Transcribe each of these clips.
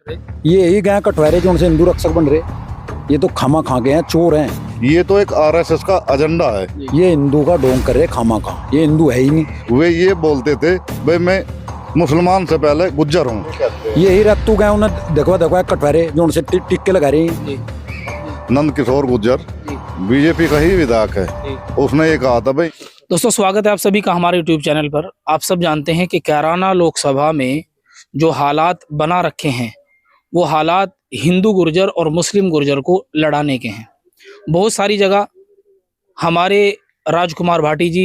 ये ही गए कटवारे जो उनसे हिंदू रक्षक बन रहे, ये तो खामा खा गए हैं, चोर हैं। ये तो एक आरएसएस का एजेंडा है। ये हिंदू का ढोंग कर रहे खामा खा, ये हिंदू है ही नहीं। वे ये बोलते थे भाई मैं मुसलमान से पहले गुज्जर हूँ। यही रत्तू गए उन्हें देखवा कटवारे जो उनसे टिक्के लगा रही हैं। नंद किशोर गुज्जर बीजेपी का ही विधायक है, उसने ये कहा था भाई। दोस्तों स्वागत है आप सभी का हमारे यूट्यूब चैनल पर। आप सब जानते हैं कि कैराना लोकसभा में जो हालात बना रखे हैं वो हालात हिंदू गुर्जर और मुस्लिम गुर्जर को लड़ाने के हैं। बहुत सारी जगह हमारे राजकुमार भाटी जी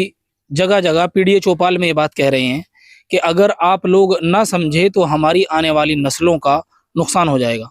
जगह जगह पीडीए चौपाल में ये बात कह रहे हैं कि अगर आप लोग ना समझे तो हमारी आने वाली नस्लों का नुकसान हो जाएगा।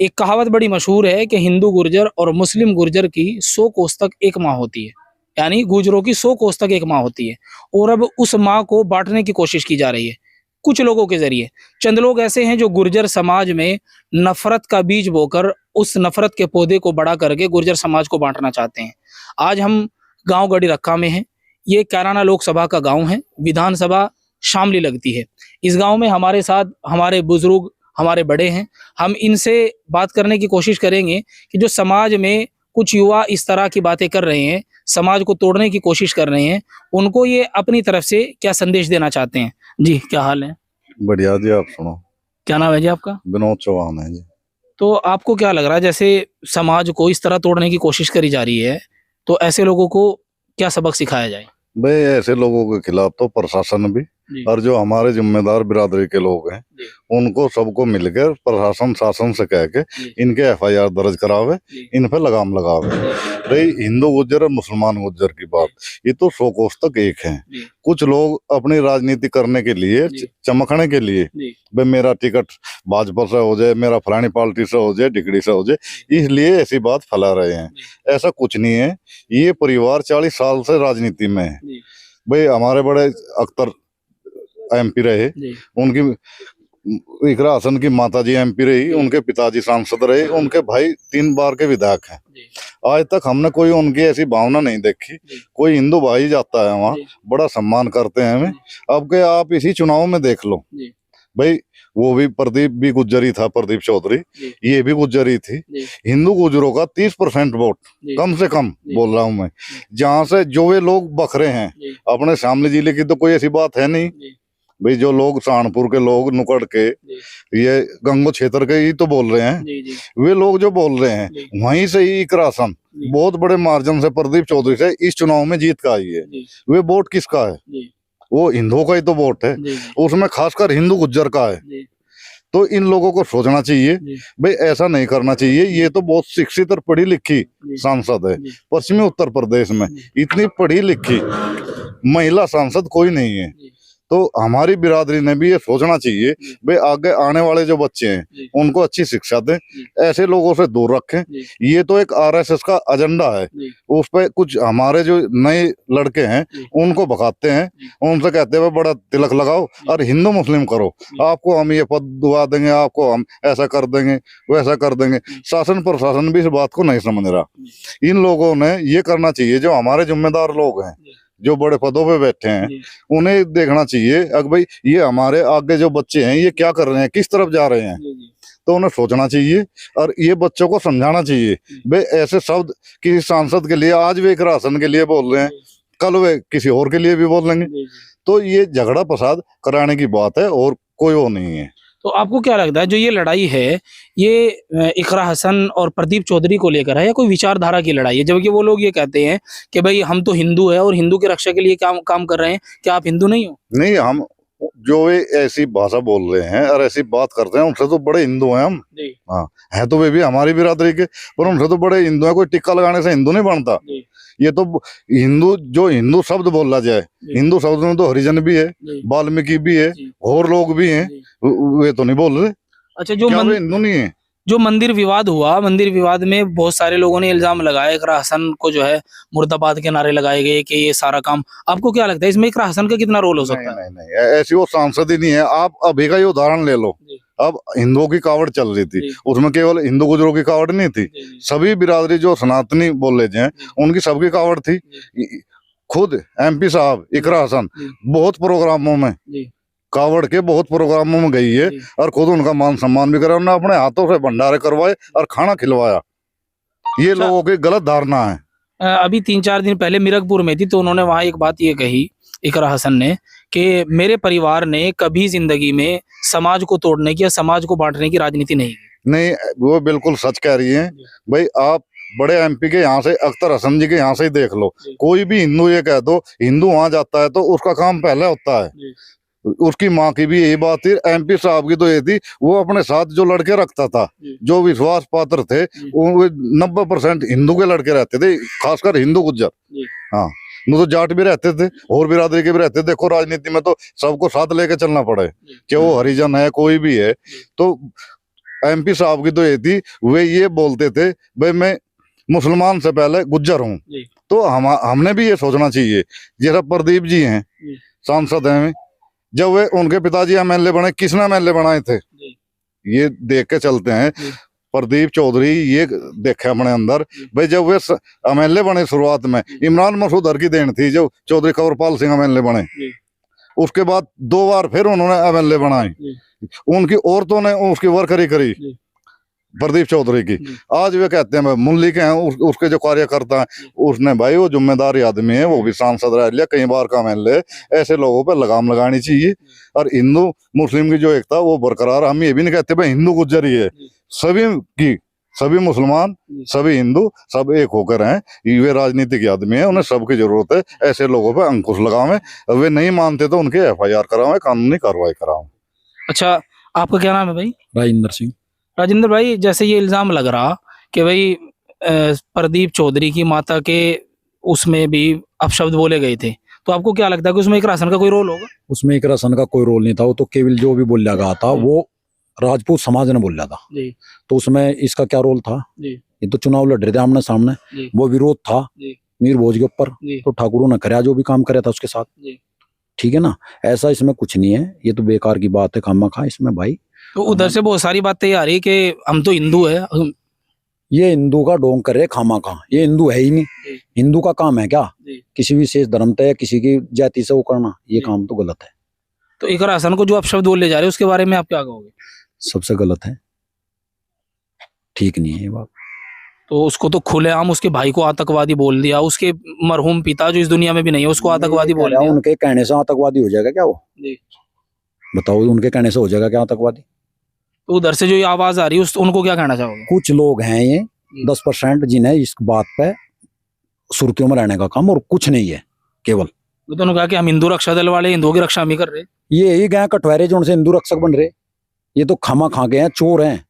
एक कहावत बड़ी मशहूर है कि हिंदू गुर्जर और मुस्लिम गुर्जर की 100 कोस तक एक माँ होती है, यानी गुर्जरों की 100 कोस तक एक माँ होती है। और अब उस माँ को बांटने की कोशिश की जा रही है कुछ लोगों के जरिए। चंद लोग ऐसे हैं जो गुर्जर समाज में नफरत का बीज बोकर उस नफरत के पौधे को बड़ा करके गुर्जर समाज को बांटना चाहते हैं। आज हम गांव गढ़ी रक्का में हैं। ये कैराना लोकसभा का गांव है, विधानसभा शामली लगती है। इस गांव में हमारे साथ हमारे बुजुर्ग, हमारे बड़े हैं। हम इनसे बात करने की कोशिश करेंगे कि जो समाज में कुछ युवा इस तरह की बातें कर रहे हैं, समाज को तोड़ने की कोशिश कर रहे हैं, उनको ये अपनी तरफ से क्या संदेश देना चाहते हैं। जी क्या हाल है? बढ़िया जी, आप सुनो। क्या नाम है जी आपका? विनोद चौहान है जी। तो आपको क्या लग रहा है, जैसे समाज को इस तरह तोड़ने की कोशिश करी जा रही है, तो ऐसे लोगों को क्या सबक सिखाया जाए? भाई ऐसे लोगों के खिलाफ तो प्रशासन भी और जो हमारे जिम्मेदार बिरादरी के लोग हैं उनको सबको मिलकर प्रशासन शासन से कह के इनके एफआईआर दर्ज करावे, इन पे लगाम लगावे। रही हिंदू गुज्जर और मुसलमान गुज्जर की बात, ये तो 100 कोस तक एक हैं। कुछ लोग अपनी राजनीति करने के लिए, चमकने के लिए, भाई मेरा टिकट भाजपा से हो जाए, मेरा फलानी पार्टी से हो जाए, डिगड़ी से हो जाए, इसलिए ऐसी बात फैला रहे हैं। ऐसा कुछ नहीं है। ये परिवार 40 साल से राजनीति में है। भाई हमारे बड़े अख्तर एमपी रहे, उनकी इकरा हसन की माताजी एमपी रही, उनके पिताजी सांसद रहे, उनके भाई 3 बार के विधायक हैं। आज तक हमने कोई उनकी ऐसी भावना नहीं देखी। कोई हिंदू भाई जाता है वहाँ, बड़ा सम्मान करते हैं हमें। अब के आप इसी चुनाव में देख लो, भाई वो भी प्रदीप भी गुज्जरी था, प्रदीप चौधरी, ये भी गुज्जरी थी। हिंदू गुज्जरों का 30% वोट कम से कम बोल रहा हूं मैं। जहाँ से जो वे लोग बखरे हैं, अपने शामली जिले की तो कोई ऐसी बात है नहीं भाई। जो लोग सहारनपुर के लोग नुकड़ के, ये गंगो क्षेत्र के ही तो बोल रहे हैं, वे लोग जो बोल रहे हैं वहीं से ही इकरा हसन बहुत बड़े मार्जिन से प्रदीप चौधरी से इस चुनाव में जीत का आई है। वे वोट किसका है? वो हिंदुओं का ही तो वोट है, उसमें खासकर हिंदू गुज्जर का है। तो इन लोगों को सोचना चाहिए भाई, ऐसा नहीं करना चाहिए। ये तो बहुत शिक्षित और पढ़ी लिखी सांसद है। पश्चिमी उत्तर प्रदेश में इतनी पढ़ी लिखी महिला सांसद कोई नहीं है। तो हमारी बिरादरी ने भी ये सोचना चाहिए भाई आगे आने वाले जो बच्चे हैं उनको अच्छी शिक्षा दें, ऐसे लोगों से दूर रखें। ये तो एक आरएसएस का एजेंडा है। उस पे कुछ हमारे जो नए लड़के हैं उनको भगाते हैं, उनसे कहते हैं बड़ा तिलक लगाओ और हिंदू मुस्लिम करो, आपको हम ये पद दुआ देंगे, आपको हम ऐसा कर देंगे, वैसा कर देंगे। शासन प्रशासन भी इस बात को नहीं समझ रहा। इन लोगों ने ये करना चाहिए, जो हमारे जिम्मेदार लोग हैं, जो बड़े पदों पे बैठे हैं, उन्हें देखना चाहिए अगर भाई ये हमारे आगे जो बच्चे हैं ये क्या कर रहे हैं, किस तरफ जा रहे हैं। तो उन्हें सोचना चाहिए और ये बच्चों को समझाना चाहिए भाई ऐसे शब्द किसी सांसद के लिए आज वे एक राशन के लिए बोल रहे हैं, कल वे किसी और के लिए भी बोल लेंगे। तो ये झगड़ा फसाद कराने की बात है और कोई वो नहीं है। तो आपको क्या लगता है जो ये लड़ाई है, ये इकरा हसन और प्रदीप चौधरी को लेकर है या कोई विचारधारा की लड़ाई है? जबकि वो लोग ये कहते हैं कि भाई हम तो हिंदू है और हिंदू की रक्षा के लिए काम कर रहे हैं। क्या आप हिंदू नहीं हो? नहीं, हम जो वे ऐसी भाषा बोल रहे हैं और ऐसी बात करते हैं उनसे तो बड़े हिंदू हैं हम। हाँ है तो वे भी हमारी बिरादरी के, पर उनसे तो बड़े हिंदू हैं। कोई टिक्का लगाने से हिंदू नहीं बनता। ये तो हिंदू, जो हिंदू शब्द बोला जाए, हिंदू शब्द में तो हरिजन भी है, वाल्मीकि भी है, और लोग भी हैं, वे तो नहीं बोल रहे। अच्छा, जो हिंदू नहीं है। जो मंदिर विवाद हुआ, मंदिर विवाद में बहुत सारे लोगों ने इल्जाम लगाया, इकरा हसन को जो है मुर्दाबाद के नारे लगाए गए कि ये सारा काम, आपको क्या लगता है इसमें इकरा हसन का कितना रोल हो सकता है? नहीं, ऐसी वो सांसद ही नहीं है। आप अभी का ही उदाहरण ले लो, अब हिंदुओं की कावड़ चल रही थी, उसमें केवल हिंदू गुजरों की कावड़ नहीं थी, सभी बिरादरी जो सनातनी बोल लेते हैं उनकी सबकी कावड़ थी। खुद एमपी साहब इकरा हसन बहुत प्रोग्रामों में कावड़ के बहुत प्रोग्रामों में गई है जी। और खुद उनका मान सम्मान भी करा, उन्होंने अपने हाथों से भंडारे करवाए और खाना खिलवाया। ये अच्छा। लोगों की गलत धारणा है। अभी 3-4 दिन पहले मिरकपुर में थी, तो उन्होंने वहां एक बात ये कही, इकरा हसन ने, कि मेरे परिवार ने कभी जिंदगी में समाज को तोड़ने की या समाज को बांटने की राजनीति नहीं की। नहीं, वो बिल्कुल सच कह रही है भाई। आप बड़े एमपी के यहाँ से, अख्तर हसन जी के यहाँ से ही देख लो, कोई भी हिंदू ये कह दो हिंदू वहां जाता है तो उसका काम पहले होता है। उसकी माँ की भी यही बात थी, एमपी साहब की तो ये थी, वो अपने साथ जो लड़के रखता था, जो विश्वास पात्र थे, वो 90% हिंदू के लड़के रहते थे, खासकर हिंदू गुज्जर। हाँ, वो तो जाट भी रहते थे और बिरादरी के भी रहते थे। देखो राजनीति में तो सबको साथ लेके चलना पड़े, चाहे वो हरिजन है कोई भी है। तो एमपी साहब की तो ये थी, वे ये बोलते थे भाई मैं मुसलमान से पहले गुज्जर हूँ। तो हमने भी ये सोचना चाहिए। जैसा प्रदीप जी हैं, सांसद हैं, जब वे उनके पिताजी एमएलए बने, किसने एमएलए बनाए थे, ये देख के चलते हैं। प्रदीप चौधरी ये देखे अपने अंदर भाई, जब वे एमएलए बने शुरुआत में, इमरान मसूद की देन थी जो चौधरी कंवरपाल सिंह एमएलए बने। उसके बाद 2 बार फिर उन्होंने एमएलए बनाए, उनकी औरतों ने उसकी वर्करी करी प्रदीप चौधरी की। आज वे कहते हैं मुरली के हैं, उसके जो कार्यकर्ता हैं, उसने भाई वो जिम्मेदारी आदमी है, वो भी सांसद रह लिया, कई बार का एमएलए। ऐसे लोगों पे लगाम लगानी चाहिए। और हिंदू मुस्लिम की जो एकता वो बरकरार, हम ये भी नहीं कहते भाई हिंदू गुज्जर ही है, सभी की, सभी मुसलमान, सभी हिंदू, सब एक होकर हैं। वे राजनीतिक आदमी है, उन्हें सबकी जरूरत है। ऐसे लोगों पे अंकुश लगावे, वे नहीं मानते तो उनके FIR करावे, कानूनी कार्रवाई करावे। अच्छा, आपका क्या नाम है भाई? राजेंद्र सिंह। राजेंद्र भाई, जैसे ये इल्जाम लग रहा कि भाई प्रदीप चौधरी की माता के उसमें भी अपशब्द बोले गए थे, तो आपको क्या लगता है कि उसमें एक राशन का कोई रोल होगा? उसमें एक राशन का कोई रोल नहीं था, वो तो केवल जो भी बोला गया था वो राजपूत समाज ने बोला था। तो उसमें इसका क्या रोल था? ये तो चुनाव लड़ रहे थे आमने सामने, वो विरोध था मीर भोज के ऊपर, तो ठाकुरों ने कराया जो भी काम कराया था उसके साथ। ठीक है ना, ऐसा इसमें कुछ नहीं है, ये तो बेकार की बात है खामखा इसमें भाई। तो उधर से बहुत सारी बातें आ रही कि हम तो हिंदू है, ये हिंदू का ढोंग कर रहे खामखा, ये हिंदू है ही नहीं। हिंदू का काम है क्या किसी विशेष धर्म तय किसी की जाति से वो करना? ये काम तो गलत है। तो इकरा हसन को जो अपशब्द बोले जा रहे हैं उसके बारे में आप क्या कहोगे? सबसे गलत है, ठीक नहीं है ये बात। तो उसको तो खुलेआम उसके भाई को आतंकवादी बोल दिया, उसके मरहूम पिता जो इस दुनिया में भी नहीं है उसको आतंकवादी बोल दिया। उनके कहने से आतंकवादी हो जाएगा क्या वो? बताओ, उनके कहने से हो जाएगा क्या आतंकवादी? तो उधर से जो ये आवाज आ रही है उनको क्या कहना चाहोगे? कुछ लोग हैं ये 10% जिन्हें इस बात पे सुर्खियों में रहने का काम, और कुछ नहीं है केवल। तो उन्होंने कहा कि हम हिंदू रक्षा दल वाले हिंदुओं की रक्षा हम ही कर रहे। ये ही गए कटवारे जो उनसे हिंदू रक्षक बन रहे, ये तो खामा खा गए हैं, चोर हैं,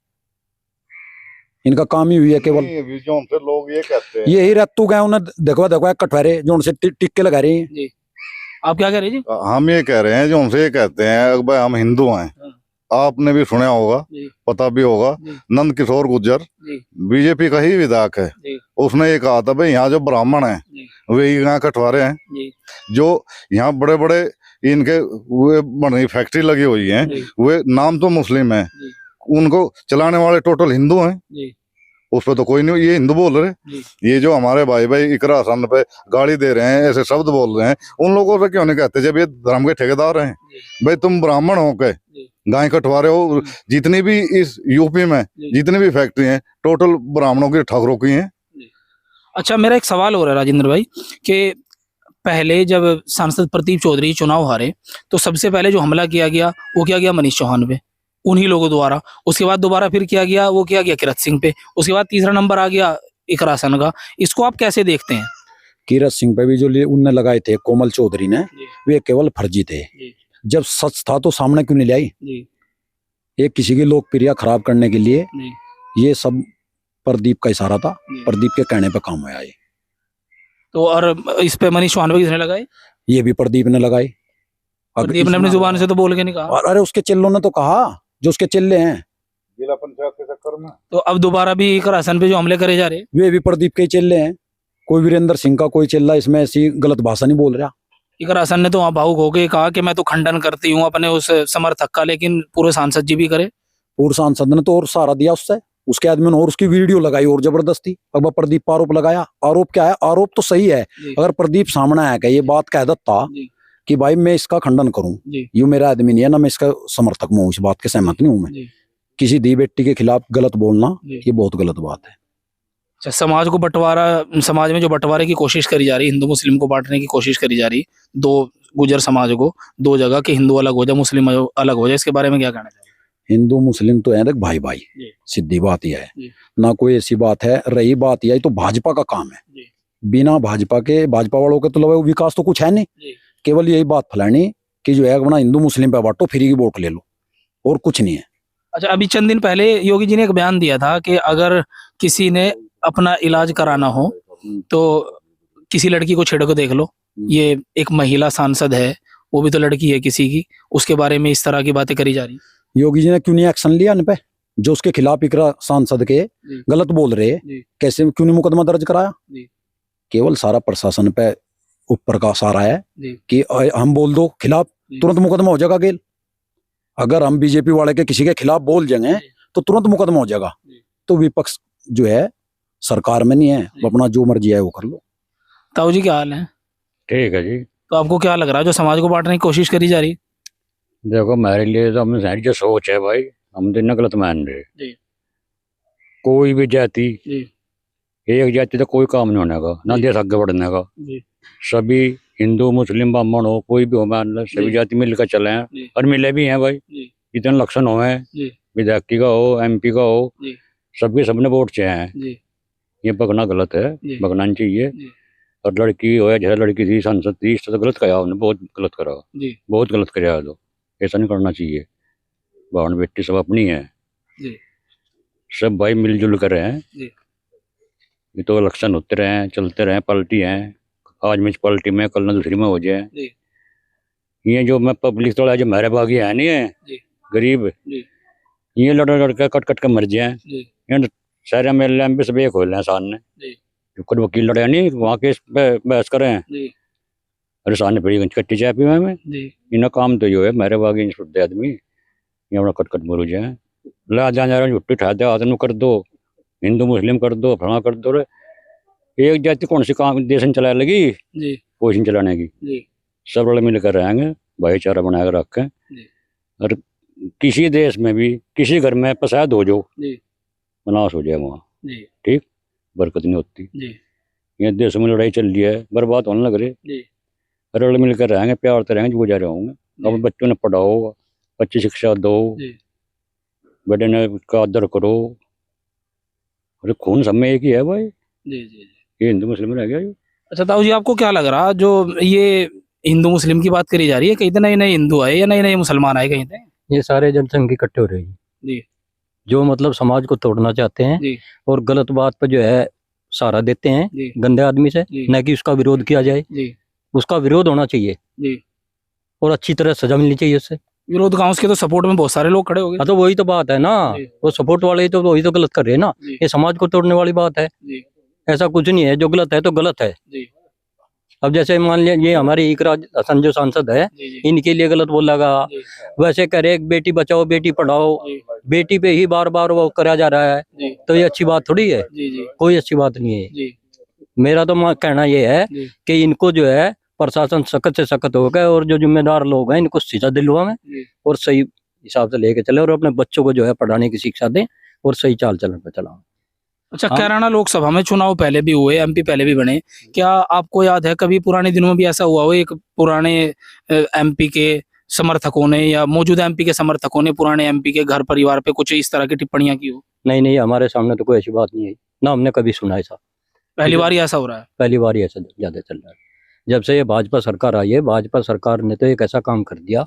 इनका काम ही हुई है केवल। जो उनसे लोग ये कहते हैं, यही रत्तू गए उन्हें देखवा कटवारे जो उनसे टिक्के लगा रहे हैं। जी, आप क्या कह रहे हैं जी? हम ये कह रहे हैं जो उनसे ये कहते हैं भाई हम हिंदू हैं। आपने भी सुना होगा, पता भी होगा, नंद किशोर गुज्जर बीजेपी का ही विधायक है, उसने ये कहा था भाई यहाँ जो ब्राह्मण है वे यहाँ कटवारे हैं, जो यहाँ बड़े बड़े इनके वे बड़ी फैक्ट्री लगी हुई है, वे नाम तो मुस्लिम है, उनको चलाने वाले टोटल हिंदू हैं। उस पर तो कोई नहीं, ये हिंदू बोल रहे। ये जो हमारे भाई भाई इकरा हसन पे गाड़ी दे रहे हैं, ऐसे शब्द बोल रहे हैं, उन लोगों से क्यों नहीं कहते जब ये धर्म के ठेकेदार हैं? भाई तुम ब्राह्मण हो के गाय कटवारे हो, जितनी भी इस यूपी में जितनी भी फैक्ट्री हैं टोटल ब्राह्मणों की ठाकुरों की हैं। अच्छा, मेरा एक सवाल हो रहा है राजेंद्र भाई कि पहले जब सांसद प्रदीप चौधरी चुनाव हारे तो सबसे पहले जो हमला किया गया वो किया गया मनीष चौहान पे, उन्हीं लोगों द्वारा। उसके बाद दोबारा फिर किया गया, वो किया गया किरत सिंह पे। उसके बाद तीसरा नंबर आ गया इकरा हसन का। इसको आप कैसे देखते हैं? किरत सिंह पे भी जो उनने लगाए थे कोमल चौधरी ने, वे केवल फर्जी थे। जब सच था तो सामने क्यों नहीं लाई? ये किसी की लोकप्रियता खराब करने के लिए ये सब प्रदीप का इशारा था, प्रदीप के कहने पे काम हुआ ये। तो और इस पे मनीष चौहान पे किसने लगाए? ये भी प्रदीप ने लगाई। प्रदीप ने अपनी जुबान से तो बोल के नहीं कहा। अरे उसके चिल्लों ने तो कहा, जो उसके चिल्ले हैं जिला पंचायत के चक्कर में। तो अब दोबारा भी इकरा हसन पे जो हमले करे जा रहे वे भी प्रदीप के ही चिल्ले हैं। कोई वीरेंद्र सिंह का कोई चिल्ला इसमें ऐसी गलत भाषा नहीं बोल रहा। इकरा हसन ने तो वहां भावुक होकर कहा कि मैं तो खंडन करती हूँ अपने उस समर्थक का, लेकिन पूरे सांसद जी भी करे। पूर्व सांसद ने तो और सहारा दिया उससे, उसके आदमी ने और उसकी वीडियो लगाई और जबरदस्ती। अब प्रदीप पर आरोप लगाया। आरोप क्या है? आरोप तो सही है, अगर प्रदीप सामने आया कि ये बात कह देता कि भाई मैं इसका खंडन करूं, ये मेरा आदमी नहीं है ना, मैं इसका समर्थक हूं, इस बात के सहमत नहीं हूं मैं। किसी दी बेटी के खिलाफ गलत बोलना ये बहुत गलत बात है। अच्छा, समाज को बंटवारा, समाज में जो बंटवारे की कोशिश करी जा रही, हिंदू मुस्लिम को बांटने की कोशिश करी जा रही, दो गुजर समाज को दो जगह के, हिंदू अलग हो जाए मुस्लिम अलग हो जाए, इसके बारे में क्या कहना चाहिए? हिंदू मुस्लिम तो है देख भाई भाई, सीधी बात यह है ना, कोई ऐसी बात है। रही बात यह तो भाजपा का काम है, बिना भाजपा के, भाजपा वालों के तो विकास तो कुछ है नहीं, केवल यही बात फैलानी कि जो है अपना हिंदू मुस्लिम पे बांटो, फ्री की वोट ले लो, और कुछ नहीं है। अच्छा, अभी चंद दिन पहले योगी जी ने एक बयान दिया था कि अगर किसी ने अपना इलाज कराना हो तो किसी लड़की को छेड़ को देख लो, ये एक महिला सांसद है, वो भी तो लड़की है किसी की, उसके बारे में इस तरह की बातें करी जा रही। योगी जी ने क्यों नहीं एक्शन लिया इन पे, जो उसके खिलाफ इकरा सांसद के गलत बोल रहे, कैसे क्यों नहीं मुकदमा दर्ज कराया? केवल सारा प्रशासन पे ऊपर का सारा है कि हम बोल दो खिलाफ तुरंत मुकदमा हो जाएगा गेल। अगर हम बीजेपी वाले के किसी के खिलाफ बोल जाएंगे तो तुरंत मुकदमा हो जाएगा। तो विपक्ष जो है सरकार में नहीं है, वो अपना जो मर्जी है वो कर लो। ताऊ जी क्या हाल है? ठीक है जी। तो आपको क्या लग रहा है जो समाज को बांटने की कोशिश करी जा रही? देखो मेरे लिए तो हम जो सोच है भाई, हम तो इतना गलत मान रहे। कोई भी जाति, एक जाति तो कोई काम नहीं होने का, ना देश आगे बढ़ने का। सभी हिंदू मुस्लिम ब्राह्मण हो, कोई भी हो, मान लो सभी जाति मिलकर चले हैं और मिले भी हैं भाई। जितने इलेक्शन हुए हैं, विधायक का हो, MP का हो, सबके सबने वोट चाहे हैं। ये बकना गलत है, बकना नहीं चाहिए। और लड़की हो या जैसे लड़की थी, सांसद थी, इससे तो गलत करा उन्होंने, बहुत गलत करा, बहुत गलत कराया। तो ऐसा नहीं करना चाहिए। बहन बेटी सब अपनी है, सब भाई मिलजुल कर रहे हैं। ये तो इलेक्शन होते रहे, चलते रहे, पलटी हैं, आज में पलटी में, कल ना दूसरी में हो जाए। ये जो मैं पब्लिक थोड़ा जो मेरे बागी है नहीं है, गरीब, ये लड़के कट कट के मर जाए। सारे MLA MP सब एक हो रहे हैं सामने, जो वकील लड़े नहीं वहाँ के बहस कर रहे हैं। अरे सामने बड़ी कट्टी चाय पी में इन्हें काम तो जो है मेरे बागी आदमी ये अपना कट कट मरू जाए। ला जा छुट्टी ठा दे, आदमी कर दो, हिंदू मुस्लिम कर दो, फला कर दो। रे एक जाति कौन सी काम देश चलाने लगी, पोषण चलाने की। सब लोग मिलकर रहेंगे, भाईचारा बनाकर रखें। और किसी देश में भी किसी घर में फसाद हो जो बनास हो जाए वहाँ, ठीक, बरकत नहीं होती। ये देश में लड़ाई चल रही है, बर्बाद होने लग रहे। अरे मिलकर रहेंगे, प्यार से रहेंगे, गुजारे होंगे। अब बच्चों ने पढ़ाओ, अच्छी शिक्षा दो, बड़े ने का आदर करो। अरे खून सब में एक ही है भाई। ये हिंदू मुस्लिम रह गया। अच्छा ताऊ जी, आपको क्या लग रहा जो ये हिंदू मुस्लिम की बात करी जा रही है, कहीं तो नए नए हिंदू आए या नए नए मुसलमान आए कहीं पे? ये सारे जनसंघ इकट्ठे हो रहे हैं जो मतलब समाज को तोड़ना चाहते हैं और गलत बात पर जो है सहारा देते हैं गंदे आदमी से, न कि उसका विरोध किया जाए। उसका विरोध होना चाहिए और अच्छी तरह सजा मिलनी चाहिए उससे। विरोध का उसके तो सपोर्ट में बहुत सारे लोग खड़े हो गए। तो वही तो बात है ना, वो सपोर्ट वाले तो वही तो गलत कर रहे हैं ना। ये समाज को तोड़ने वाली बात है, ऐसा कुछ नहीं है। जो गलत है तो गलत है। अब जैसे मान लिया ये हमारे इकरा हसन जो सांसद है, इनके लिए गलत बोलेगा। वैसे करे बेटी बचाओ बेटी पढ़ाओ, बेटी पे ही बार बार वो करा जा रहा है, तो ये अच्छी बात थोड़ी है। कोई अच्छी बात नहीं है। मेरा तो कहना ये है कि इनको जो है प्रशासन सख्त से सख्त हो गए और जो जिम्मेदार लोग हैं इनको सजा दिलवाएं और सही हिसाब से लेके चले और अपने बच्चों को जो है पढ़ाने की शिक्षा दें और सही चाल चलन पे चलाओ। अच्छा, कैराना लोकसभा में चुनाव पहले भी हुए, MP पहले भी बने। क्या आपको याद है कभी पुराने दिनों में भी ऐसा हुआ हो, एक पुराने MP के समर्थकों ने या मौजूदा MP के समर्थकों ने पुराने MP के घर परिवार पे कुछ इस तरह की टिप्पणियां की हो? नहीं, हमारे सामने तो कोई ऐसी बात नहीं है ना, हमने कभी सुना ऐसा। पहली बार ही ऐसा हो रहा है? पहली बार ही ऐसा ज्यादा चल रहा है। जब से ये भाजपा सरकार आई है, भाजपा सरकार ने तो एक ऐसा काम कर दिया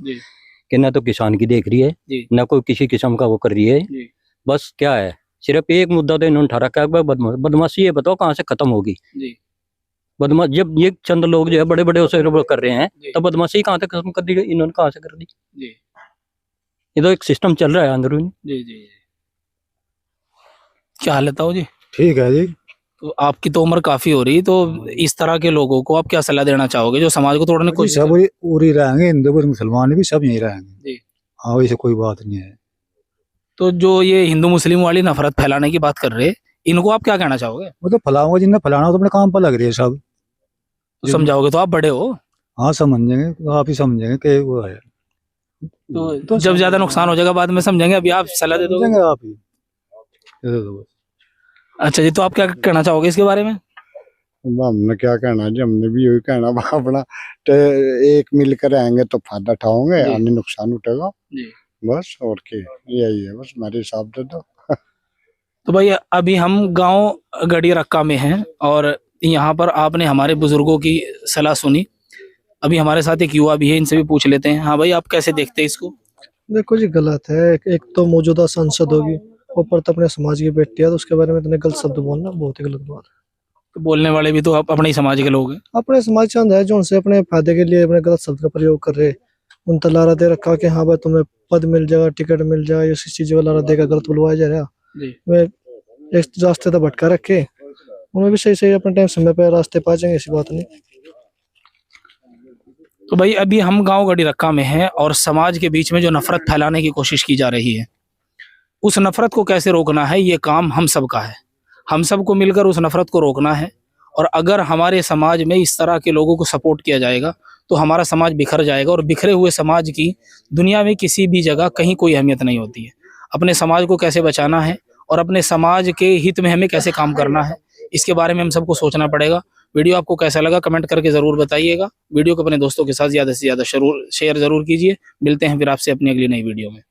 कि न तो किसान की देख रही है, न कोई किसी किस्म का वो कर रही है। बस क्या है, सिर्फ एक मुद्दा तो इन्होंने उठा रखा है, बदमाशी। ये बताओ कहाँ से खत्म होगी बदमाश? जब ये चंद लोग जो है बड़े बड़े उसे कर रहे हैं, तो बदमाशी कहाँ से खत्म कर दी इन्होंने? कहाँ से कर दी? ये तो एक सिस्टम चल रहा है अंदरूनी। क्या हाल है जी? ठीक है जी। तो आपकी तो उम्र काफी हो रही, तो इस तरह के लोगों को आप क्या सलाह देना चाहोगे जो समाज को तोड़ने को? सब उरी रहेंगे, हिंदू मुसलमान भी सब यही रहेंगे। हाँ, वैसे कोई बात नहीं है। तो जो ये हिंदू मुस्लिम वाली नफरत फैलाने की बात कर रहे हैं, इनको आप क्या कहना चाहोगे? वो तो फैलाऊंगा, जिनने फैलाना तो अपने काम पर लग रही है सब। तो समझाओगे तो आप बड़े हो। हाँ समझेंगे, आप ही समझेंगे कि वो है। तो जब ज्यादा नुकसान हो जाएगा बाद में समझेंगे, अभी आप सलाह दे दोगे? समझेंगे आप ही, दे दो बस। अच्छा जी, तो आप क्या कहना चाहोगे इसके बारे में? हमने क्या कहना जी, हमने भी यही कहना अपना, तो एक मिलकर रहेंगे तो फायदा उठाओगे, अन्य नुकसान उठेगा बस, और क्या, यही है बस, मेरे हिसाब से तो। तो भाई अभी हम गांव गढ़ी रक्का में हैं और यहाँ पर आपने हमारे बुजुर्गों की सलाह सुनी। अभी हमारे साथ एक युवा भी है, इनसे भी पूछ लेते हैं। हाँ भाई, आप कैसे देखते हैं इसको? देखो जी, गलत है। एक तो मौजूदा सांसद होगी, ऊपर तो अपने समाज की बेटी है, तो उसके बारे में इतने गलत शब्द बोलना बहुत ही गलत बात है। तो बोलने वाले भी तो अपने ही समाज के लोग हैं। अपने समाज चंद है जो उनसे अपने फायदे के लिए अपने गलत शब्द का प्रयोग कर रहे, उन तक लारा दे रखा कि हाँ भाई तुम्हें पद मिल जाएगा, टिकट मिल जाएगा, इसी चीज का लारा देकर गलत बुलवाया जा रहा। वे एक रास्ते तक भटका रखे, उन्हें भी सही सही अपने टाइम समय पे रास्ते पा जाएंगे, ऐसी बात नहीं। तो भाई अभी हम गांव गढ़ी रक्का में हैं और समाज के बीच में जो नफरत फैलाने की कोशिश की जा रही है, उस नफरत को कैसे रोकना है, ये काम हम सब का है। हम सबको मिलकर उस नफरत को रोकना है। और अगर हमारे समाज में इस तरह के लोगों को सपोर्ट किया जाएगा तो हमारा समाज बिखर जाएगा, और बिखरे हुए समाज की दुनिया में किसी भी जगह कहीं कोई अहमियत नहीं होती है। अपने समाज को कैसे बचाना है और अपने समाज के हित में हमें कैसे काम करना है, इसके बारे में हम सबको सोचना पड़ेगा। वीडियो आपको कैसा लगा कमेंट करके ज़रूर बताइएगा। वीडियो को अपने दोस्तों के साथ ज़्यादा से ज़्यादा शेयर ज़रूर कीजिए। मिलते हैं फिर आपसे अपनी अगली नई वीडियो में।